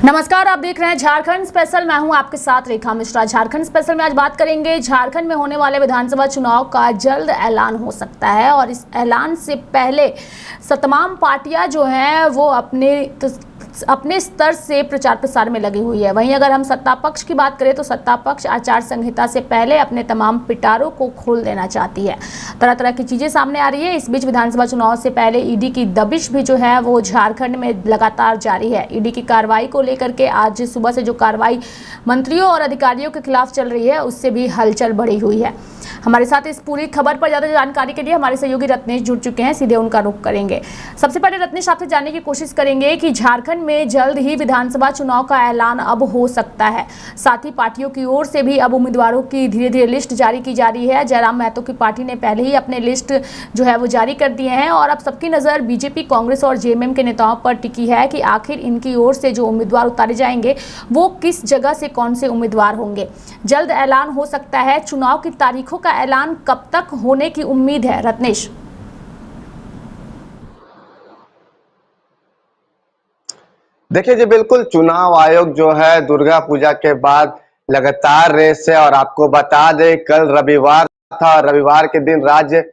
नमस्कार, आप देख रहे हैं झारखंड स्पेशल। मैं हूं आपके साथ रेखा मिश्रा। झारखंड स्पेशल में आज बात करेंगे झारखंड में होने वाले विधानसभा चुनाव का जल्द ऐलान हो सकता है और इस ऐलान से पहले तमाम पार्टियां जो हैं वो अपने स्तर से प्रचार प्रसार में लगी हुई है। वहीं अगर हम सत्ता पक्ष की बात करें तो सत्ता पक्ष आचार संहिता से पहले अपने तमाम पिटारों को खोल देना चाहती है। तरह तरह की चीजें सामने आ रही है। इस बीच विधानसभा चुनाव से पहले ईडी की दबिश भी जो है वो झारखंड में लगातार जारी है। ईडी की कार्रवाई को लेकर के आज सुबह से जो कार्रवाई मंत्रियों और अधिकारियों के खिलाफ चल रही है उससे भी हलचल बढ़ी हुई है। हमारे साथ इस पूरी खबर पर ज्यादा जानकारी के लिए हमारे सहयोगी रत्नेश जुड़ चुके हैं। सीधे उनका रुख करेंगे। सबसे पहले रत्नेश, आपसे जानने की कोशिश करेंगे कि झारखंड में जल्द ही विधानसभा चुनाव का ऐलान अब हो सकता है। साथ ही पार्टियों की ओर से भी अब उम्मीदवारों की धीरे धीरे लिस्ट जारी की जा रही है। जयराम महतो की पार्टी ने पहले ही अपने लिस्ट जो है वो जारी कर दिए हैं और अब सबकी नजर बीजेपी, कांग्रेस और जेएमएम के नेताओं पर टिकी है कि आखिर इनकी ओर से जो उम्मीदवार उतारे जाएंगे वो किस जगह से कौन से उम्मीदवार होंगे। जल्द ऐलान हो सकता है। चुनाव की तारीखों का ऐलान कब तक होने की उम्मीद है रत्नेश? देखिए जी, बिल्कुल चुनाव आयोग जो है दुर्गा पूजा के बाद लगातार रेस है। और आपको बता दें, कल रविवार था। रविवार के दिन राज्य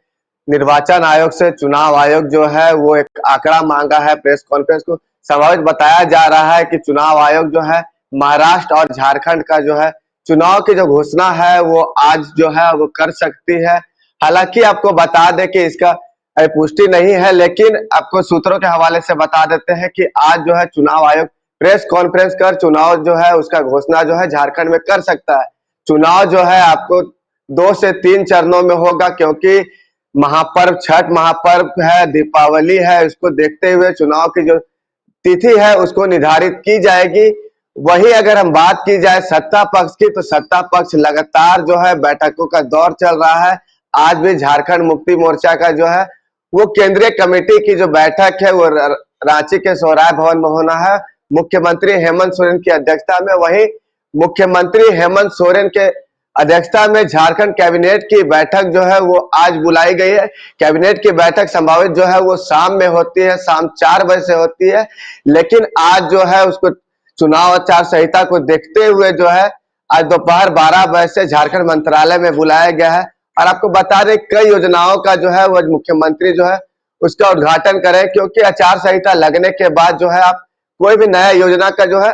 निर्वाचन आयोग से चुनाव आयोग जो है वो एक आंकड़ा मांगा है। प्रेस कॉन्फ्रेंस को संभावित बताया जा रहा है कि चुनाव आयोग जो है महाराष्ट्र और झारखंड का जो है चुनाव की जो घोषणा है वो आज जो है वो कर सकती है। हालांकि आपको बता दें कि इसका पुष्टि नहीं है, लेकिन आपको सूत्रों के हवाले से बता देते हैं कि आज जो है चुनाव आयोग प्रेस कॉन्फ्रेंस कर चुनाव जो है उसका घोषणा जो है झारखंड में कर सकता है। चुनाव जो है आपको 2 से 3 चरणों में होगा, क्योंकि महापर्व छठ महापर्व है, दीपावली है। उसको देखते हुए चुनाव की जो तिथि है उसको निर्धारित की जाएगी। वही अगर हम बात की जाए सत्ता पक्ष की, तो सत्ता पक्ष लगातार जो है बैठकों का दौर चल रहा है। आज भी झारखंड मुक्ति मोर्चा का जो है वो केंद्रीय कमेटी की जो बैठक है वो रांची के सौराय भवन में होना है, मुख्यमंत्री हेमंत सोरेन की अध्यक्षता में। वही मुख्यमंत्री हेमंत सोरेन के अध्यक्षता में झारखंड कैबिनेट की बैठक जो है वो आज बुलाई गई है। कैबिनेट की बैठक संभावित जो है वो शाम में होती है, शाम 4 बजे से होती है। लेकिन आज जो है उसको चुनाव आचार संहिता को देखते हुए जो है आज दोपहर 12 बजे से झारखंड मंत्रालय में बुलाया गया है। और आपको बता दें, कई योजनाओं का जो है वो मुख्यमंत्री जो है उसका उद्घाटन करें, क्योंकि आचार संहिता लगने के बाद जो है आप कोई भी नया योजना का जो है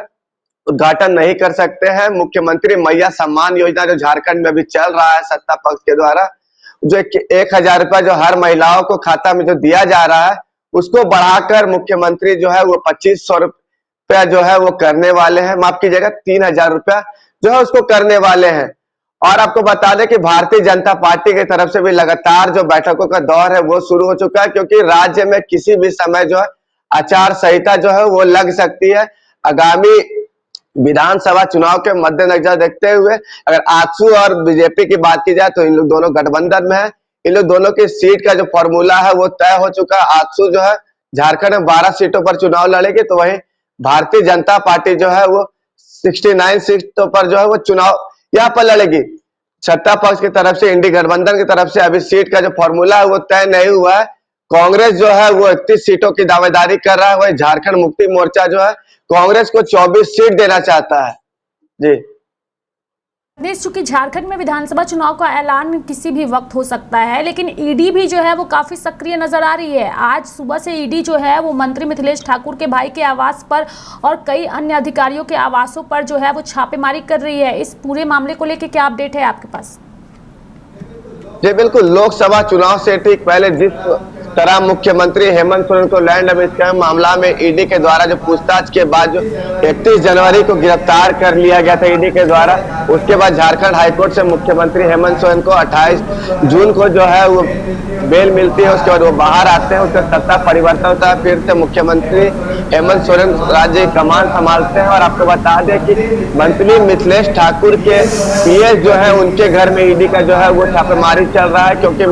उद्घाटन नहीं कर सकते हैं। मुख्यमंत्री मैया सम्मान योजना जो झारखंड में अभी चल रहा है सत्ता पक्ष के द्वारा, जो 1,000 रुपया जो हर महिलाओं को खाता में जो दिया जा रहा है उसको बढ़ाकर मुख्यमंत्री जो है वो 2,500 रुपया जो है वो करने वाले हैं। माफ कीजिएगा, 3,000 रुपया जो है उसको करने वाले हैं। और आपको बता दें कि भारतीय जनता पार्टी की तरफ से भी लगातार जो बैठकों का दौर है वो शुरू हो चुका है, क्योंकि राज्य में किसी भी समय जो है आचार संहिता जो है वो लग सकती है। आगामी विधानसभा चुनाव के मद्देनजर देखते हुए अगर आजसू और बीजेपी की बात की जाए तो इन लोग दोनों गठबंधन में है। इन लोग दोनों की सीट का जो फॉर्मूला है वो तय हो चुका है। आजसू जो है झारखंड में 12 सीटों पर चुनाव लड़ेगी, तो वहीं भारतीय जनता पार्टी जो है वो 69 सीटों पर जो है वो चुनाव यहाँ पर लड़ेगी। सत्ता पक्ष की तरफ से, इंडी गठबंधन की तरफ से अभी सीट का जो फॉर्मूला है वो तय नहीं हुआ है। कांग्रेस जो है वो 31 सीटों की दावेदारी कर रहा है। वही झारखंड मुक्ति मोर्चा जो है कांग्रेस को 24 सीट देना चाहता है। जी, चूंकि झारखंड में विधानसभा चुनाव का ऐलान किसी भी वक्त हो सकता है, लेकिन ईडी भी जो है वो काफी सक्रिय नजर आ रही है। आज सुबह से ईडी जो है वो मंत्री मिथिलेश ठाकुर के भाई के आवास पर और कई अन्य अधिकारियों के आवासों पर जो है वो छापेमारी कर रही है। इस पूरे मामले को लेकर क्या अपडेट है आपके पास? जी बिल्कुल, लोकसभा चुनाव से ठीक पहले जिस तरह मुख्यमंत्री हेमंत सोरेन को लैंड स्कैम मामला में ईडी के द्वारा जो पूछताछ के बाद जो 31 जनवरी को गिरफ्तार कर लिया गया था ईडी के द्वारा, उसके बाद झारखंड हाईकोर्ट से मुख्यमंत्री हेमंत सोरेन को 28 जून को जो है वो बेल मिलती है। उसके बाद वो बाहर आते हैं, उसका सत्ता परिवर्तन होता है, फिर से मुख्यमंत्री हेमंत सोरेन राज्य की कमान संभालते हैं। और आपको बता दें कि मंत्री मिथिलेश ठाकुर के पीएस जो है उनके घर में ईडी का जो है वो छापेमारी चल रहा है, क्योंकि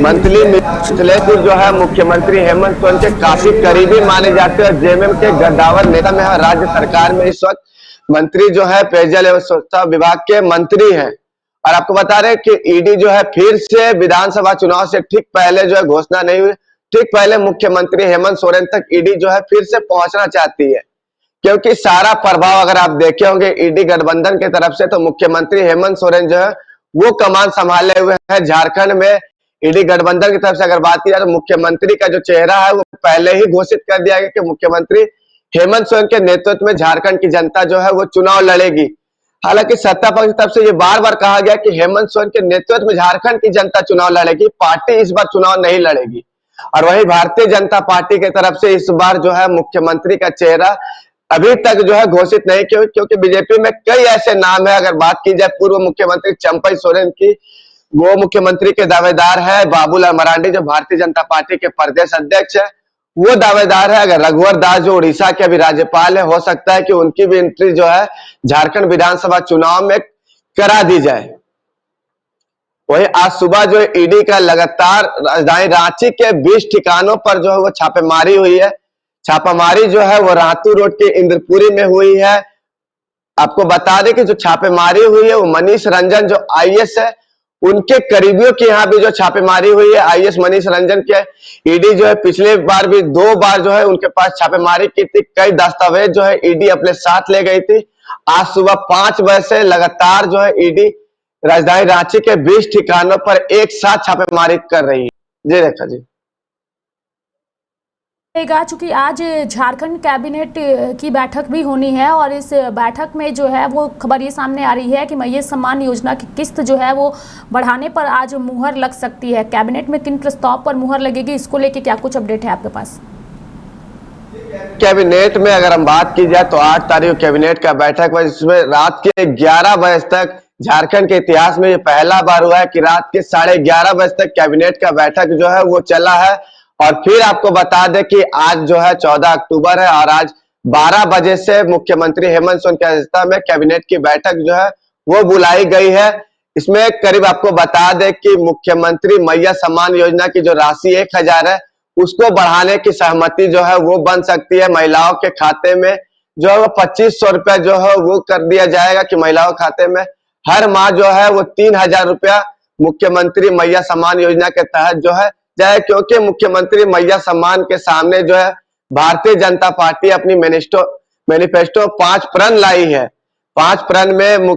मंत्री मिथिलेश जो है मुख्यमंत्री हेमंत सोरेन के काफी करीबी माने जाते हैं। जेएमएम के गद्दावर नेता में है। राज्य सरकार में इस वक्त मंत्री जो है पेयजल एवं स्वच्छता विभाग के मंत्री हैं। और आपको बता रहे कि ईडी जो है फिर से विधानसभा चुनाव से ठीक पहले जो है घोषणा नहीं हुई, ठीक पहले मुख्यमंत्री हेमंत सोरेन तक ईडी जो है फिर से पहुंचना चाहती है। क्योंकि सारा प्रभाव अगर आप देखे होंगे ईडी गठबंधन की तरफ से, तो मुख्यमंत्री हेमंत सोरेन जो है वो कमान संभाले हुए हैं झारखंड में। ईडी गठबंधन की तरफ से अगर बात की जाए तो मुख्यमंत्री का जो चेहरा है वो पहले ही घोषित कर दिया गया कि मुख्यमंत्री हेमंत सोरेन के नेतृत्व में झारखंड की जनता जो है वो चुनाव लड़ेगी। हालांकि सत्ता पक्ष की तरफ से ये बार बार कहा गया कि हेमंत सोरेन के नेतृत्व में झारखंड की जनता चुनाव लड़ेगी, पार्टी इस बार चुनाव नहीं लड़ेगी। और वही भारतीय जनता पार्टी की तरफ से इस बार जो है मुख्यमंत्री का चेहरा अभी तक जो है घोषित नहीं, क्योंकि बीजेपी में कई ऐसे नाम है। अगर बात की जाए पूर्व मुख्यमंत्री चंपई सोरेन की, वो मुख्यमंत्री के दावेदार है। बाबूलाल मरांडी जो भारतीय जनता पार्टी के प्रदेश अध्यक्ष है वो दावेदार है। अगर रघुवर दास जो उड़ीसा के अभी राज्यपाल है, हो सकता है कि उनकी भी एंट्री जो है झारखंड विधानसभा चुनाव में करा दी जाए। वही आज सुबह जो ईडी का लगातार राजधानी रांची के 20 ठिकानों पर जो है वो छापेमारी हुई है। छापामारी जो है वो रातू रोड के इंद्रपुरी में हुई है। आपको बता दें कि जो छापेमारी हुई है वो मनीष रंजन जो आईएएस है उनके करीबियों के यहाँ भी जो छापेमारी हुई है। आईएएस मनीष रंजन के ईडी जो है पिछले बार भी 2 बार जो है उनके पास छापेमारी की थी। कई दस्तावेज जो है ईडी अपने साथ ले गई थी। आज सुबह 5 बजे से लगातार जो है ईडी राजधानी रांची के 20 ठिकानों पर एक साथ छापेमारी कर रही है। जी रेखा जी। चूंकि आज झारखंड कैबिनेट की बैठक भी होनी है और इस बैठक में जो है वो खबर ये सामने आ रही है कि मैया सम्मान योजना की किस्त जो है वो बढ़ाने पर आज मुहर लग सकती है। कैबिनेट में किन प्रस्ताव पर मुहर लगेगी, इसको लेके क्या कुछ अपडेट है आपके पास? कैबिनेट में अगर हम बात की जाए तो 8 तारीख कैबिनेट का बैठक हुआ, जिसमें रात के 11 बजे तक झारखंड के इतिहास में ये पहला बार हुआ है कि रात के 11:30 बजे तक कैबिनेट का बैठक जो है वो चला है। और फिर आपको बता दें कि आज जो है 14 अक्टूबर है और आज 12 बजे से मुख्यमंत्री हेमंत सोरेन की अध्यक्षता में कैबिनेट की बैठक जो है वो बुलाई गई है। इसमें करीब आपको बता दें कि मुख्यमंत्री मैया सम्मान योजना की जो राशि 1000 है उसको बढ़ाने की सहमति जो है वो बन सकती है। महिलाओं के खाते में जो है वो 2500 रुपया जो है वो कर दिया जाएगा कि महिलाओं के खाते में हर माह जो है वो 3000 रुपया मुख्यमंत्री मैया सम्मान योजना के तहत जो है जाए, क्योंकि मुख्यमंत्री मैया सम्मान के सामने जो है भारतीय जनता पार्टी अपनी मैनिफेस्टो 5 प्रण लाई है। 5 प्रण में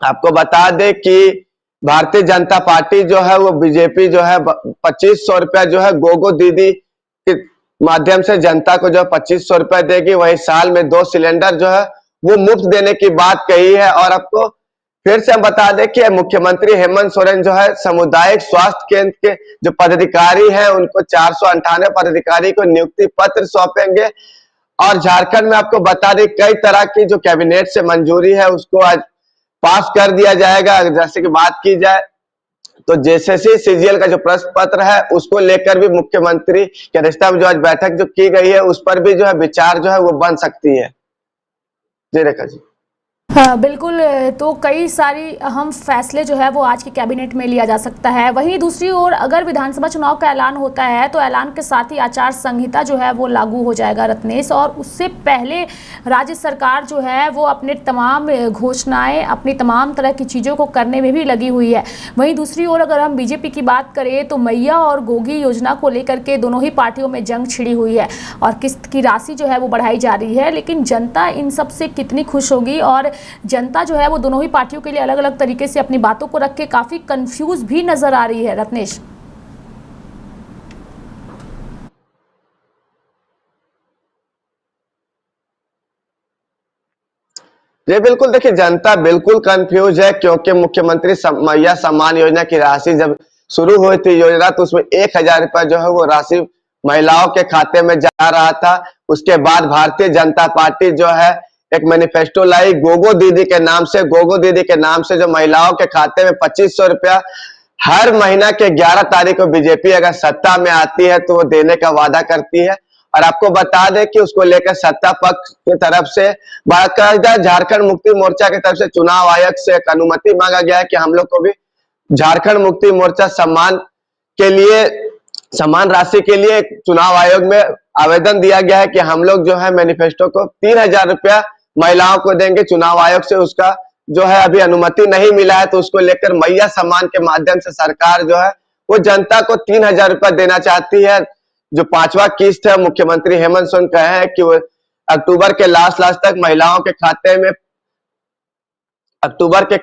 आपको बता दे कि भारतीय जनता पार्टी जो है वो बीजेपी जो है 2500 रुपया जो है गोगो दीदी के माध्यम से जनता को जो 2500 रुपया देगी। वही साल में 2 सिलेंडर जो है वो मुफ्त देने की बात कही है। और आपको फिर से हम बता दें कि मुख्यमंत्री हेमंत सोरेन जो है सामुदायिक स्वास्थ्य केंद्र के जो पदाधिकारी हैं उनको 498 पदाधिकारी को नियुक्ति पत्र सौंपेंगे। और झारखंड में आपको बता दें कई तरह की जो कैबिनेट से मंजूरी है उसको आज पास कर दिया जाएगा। जैसे कि बात की जाए तो जेएसएससी सीजीएल का जो प्रश्न पत्र है उसको लेकर भी मुख्यमंत्री की अध्यक्षता में जो आज बैठक जो की गई है उस पर भी जो है विचार जो है वो बन सकती है। जी रेखा जी। हाँ बिल्कुल, तो कई सारी अहम फैसले जो है वो आज के कैबिनेट में लिया जा सकता है। वहीं दूसरी ओर अगर विधानसभा चुनाव का ऐलान होता है तो ऐलान के साथ ही आचार संहिता जो है वो लागू हो जाएगा रत्नेश, और उससे पहले राज्य सरकार जो है वो अपने तमाम घोषणाएं अपनी तमाम तरह की चीज़ों को करने में भी लगी हुई है। वहीं दूसरी ओर अगर हम बीजेपी की बात करें तो मैया और गोगी योजना को लेकर के दोनों ही पार्टियों में जंग छिड़ी हुई है और किस्त की राशि जो है वो बढ़ाई जा रही है। लेकिन जनता इन सब से कितनी खुश होगी, और जनता जो है वो दोनों ही पार्टियों के लिए अलग अलग तरीके से अपनी बातों को रख के काफी कंफ्यूज भी नजर आ रही है रत्नेश। जी बिल्कुल, देखिए जनता बिल्कुल कंफ्यूज है, क्योंकि मुख्यमंत्री मैया सम्मान योजना की राशि जब शुरू हुई थी योजना तो उसमें 1000 रुपया जो है वो राशि महिलाओं के खाते में जा रहा था। उसके बाद भारतीय जनता पार्टी जो है एक मैनिफेस्टो लाई गोगो दीदी के नाम से। गोगो दीदी के नाम से जो महिलाओं के खाते में 2500 रुपया हर महीना के 11 तारीख को बीजेपी अगर सत्ता में आती है तो वो देने का वादा करती है। और आपको बता दें कि उसको लेकर सत्ता पक्ष की तरफ से बाकायदा झारखंड मुक्ति मोर्चा की तरफ से चुनाव आयोग से एक अनुमति मांगा गया है कि हम लोग को भी झारखंड मुक्ति मोर्चा सम्मान के लिए समान राशि के लिए चुनाव आयोग में आवेदन दिया गया है कि हम लोग जो है मैनिफेस्टो को 3000 रुपया महिलाओं को देंगे। चुनाव आयोग से उसका जो है अभी अनुमति नहीं मिला है, तो उसको लेकर मैया सम्मान के माध्यम से सरकार जो है वो जनता को 3000 रुपया देना चाहती है। जो 5वां किस्त है मुख्यमंत्री हेमंत सोरेन कहे हैं कि वो अक्टूबर के लास्ट तक महिलाओं के खाते में, अक्टूबर के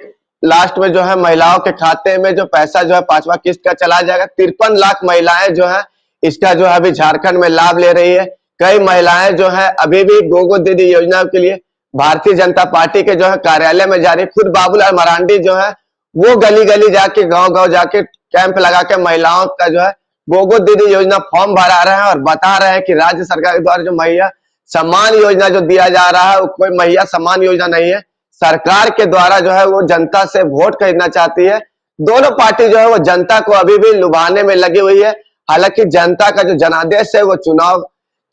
लास्ट में जो है महिलाओं के खाते में जो पैसा जो है 5वां किस्त का चला जाएगा। 53 लाख महिलाएं जो है इसका जो है अभी झारखंड में लाभ ले रही है। कई महिलाएं जो है अभी भी गोगो दीदी योजना के लिए भारतीय जनता पार्टी के जो है कार्यालय में जा रही है। खुद बाबूलाल मरांडी जो है वो गली गली जाके गांव जाके कैंप लगा के महिलाओं का जो है गोगो दीदी योजना फॉर्म भरा रहे हैं और बता रहे हैं कि राज्य सरकार के द्वारा जो महिला सम्मान योजना जो दिया जा रहा है वो कोई महिला सम्मान योजना नहीं है। सरकार के द्वारा जो है वो जनता से वोट खरीदना चाहती है। दोनों पार्टी जो है वो जनता को अभी भी लुभाने में लगी हुई है। हालांकि जनता का जो जनादेश है वो चुनाव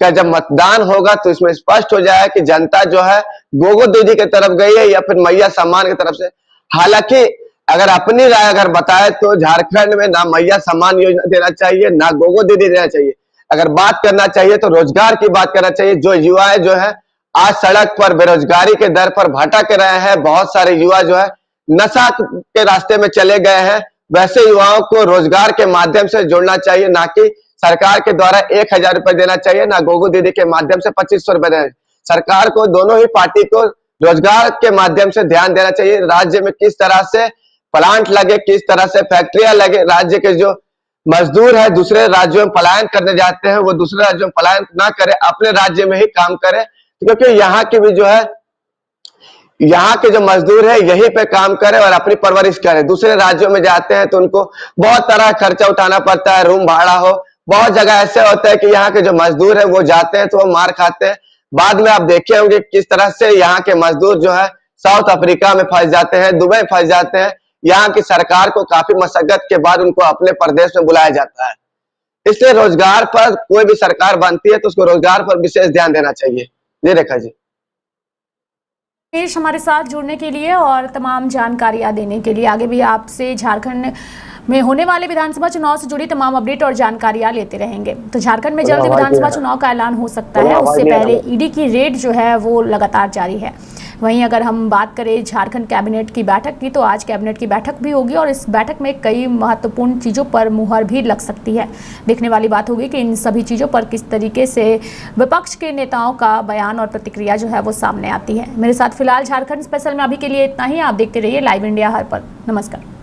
का जब मतदान होगा तो इसमें स्पष्ट हो जाएगा कि जनता जो है गोगो दीदी की तरफ गई है या फिर मैया सम्मान की तरफ से। हालांकि अगर अपनी राय अगर बताए तो झारखंड में ना मैया सम्मान योजना देना चाहिए ना गोगो दीदी देना चाहिए। अगर बात करना चाहिए तो रोजगार की बात करना चाहिए। जो युवा जो है आज सड़क पर बेरोजगारी के दर पर भटक रहे हैं, बहुत सारे युवा जो है नशा के रास्ते में चले गए हैं, वैसे युवाओं को रोजगार के माध्यम से जोड़ना चाहिए, ना कि सरकार के द्वारा 1000 रुपए देना चाहिए, ना गोगो दीदी के माध्यम से 2500 रुपए देना। सरकार को दोनों ही पार्टी को रोजगार के माध्यम से ध्यान देना चाहिए। राज्य में किस तरह से प्लांट लगे, किस तरह से फैक्ट्रियां लगे, राज्य के जो मजदूर है दूसरे राज्यों में पलायन करने जाते हैं वो दूसरे राज्यों में पलायन ना करे, अपने राज्य में ही काम करे, क्योंकि यहाँ की भी जो है यहाँ के जो मजदूर है यहीं पे काम करे और अपनी परवरिश करे। दूसरे राज्यों में जाते हैं तो उनको बहुत तरह खर्चा उठाना पड़ता है, रूम भाड़ा हो, बहुत जगह ऐसे होता है कि यहाँ के जो मजदूर है वो जाते हैं तो वो मार खाते हैं। बाद में आप देखे होंगे किस तरह से यहाँ के मजदूर जो है साउथ अफ्रीका में फंस जाते हैं, दुबई फंस जाते हैं। यहाँ की सरकार को काफी मशक्कत के बाद उनको अपने प्रदेश में बुलाया जाता है। इसलिए रोजगार पर कोई भी सरकार बनती है तो उसको रोजगार पर विशेष ध्यान देना चाहिए। जी रेखा जी। हमारे साथ जुड़ने के लिए और तमाम जानकारियां देने के लिए आगे भी आपसे झारखंड में होने वाले विधानसभा चुनाव से जुड़ी तमाम अपडेट और जानकारियां लेते रहेंगे। तो झारखंड में जल्द विधानसभा चुनाव का ऐलान हो सकता है, उससे पहले ईडी की रेड जो है वो लगातार जारी है। वहीं अगर हम बात करें झारखंड कैबिनेट की बैठक की, तो आज कैबिनेट की बैठक भी होगी और इस बैठक में कई महत्वपूर्ण चीज़ों पर मुहर भी लग सकती है। देखने वाली बात होगी कि इन सभी चीज़ों पर किस तरीके से विपक्ष के नेताओं का बयान और प्रतिक्रिया जो है वो सामने आती है। मेरे साथ फिलहाल झारखंड स्पेशल में अभी के लिए इतना ही। आप देखते रहिए लाइव इंडिया हर पल। नमस्कार।